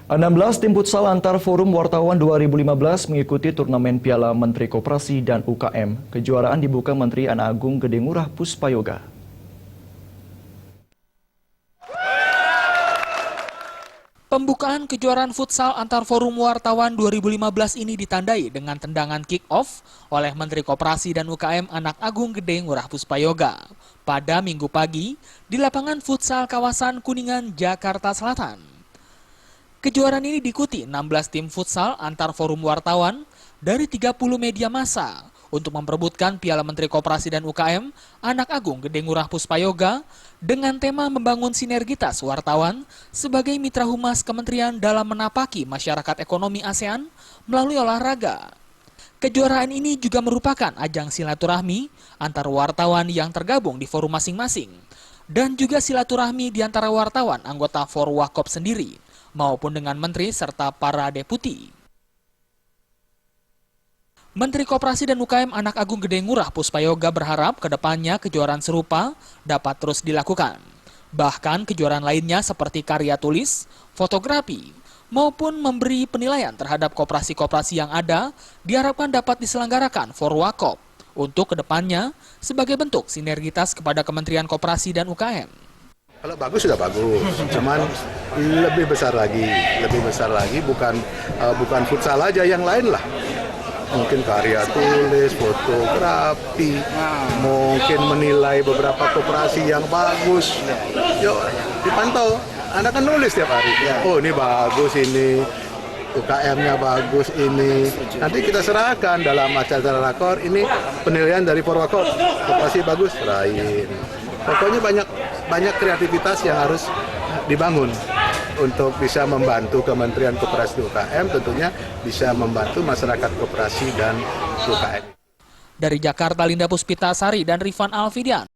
16 tim futsal antar Forum Wartawan 2015 mengikuti turnamen Piala Menteri Koperasi dan UKM. Kejuaraan dibuka Menteri Anak Agung Gede Ngurah Puspayoga. Pembukaan kejuaraan futsal antar Forum Wartawan 2015 ini ditandai dengan tendangan kick-off oleh Menteri Koperasi dan UKM Anak Agung Gede Ngurah Puspayoga pada Minggu pagi di lapangan futsal kawasan Kuningan, Jakarta Selatan. Kejuaraan ini diikuti 16 tim futsal antar Forum Wartawan dari 30 media massa untuk memperebutkan Piala Menteri Koperasi dan UKM Anak Agung Gede Ngurah Puspayoga dengan tema membangun sinergitas wartawan sebagai mitra humas kementerian dalam menapaki masyarakat ekonomi ASEAN melalui olahraga. Kejuaraan ini juga merupakan ajang silaturahmi antar wartawan yang tergabung di forum masing-masing dan juga silaturahmi di antara wartawan anggota Forwakop sendiri maupun dengan menteri serta para deputi. Menteri Koperasi dan UKM Anak Agung Gede Ngurah Puspayoga berharap ke depannya kejuaraan serupa dapat terus dilakukan. Bahkan kejuaraan lainnya seperti karya tulis, fotografi, maupun memberi penilaian terhadap koperasi-koperasi yang ada diharapkan dapat diselenggarakan Forwakop untuk ke depannya sebagai bentuk sinergitas kepada Kementerian Koperasi dan UKM. Kalau bagus sudah bagus, cuman lebih besar lagi bukan futsal aja, yang lain lah. Mungkin karya tulis, fotografi, mungkin menilai beberapa koperasi yang bagus. Yuk dipantau, Anda kan nulis tiap hari. Oh ini bagus ini, UKM-nya bagus ini. Nanti kita serahkan dalam acara rakor, ini penilaian dari Forwakop, koperasi bagus, serahin. Pokoknya banyak kreativitas yang harus dibangun untuk bisa membantu Kementerian Koperasi UKM, tentunya bisa membantu masyarakat koperasi dan UKM. Dari Jakarta, Linda Puspitasari dan Rifan Alfidian.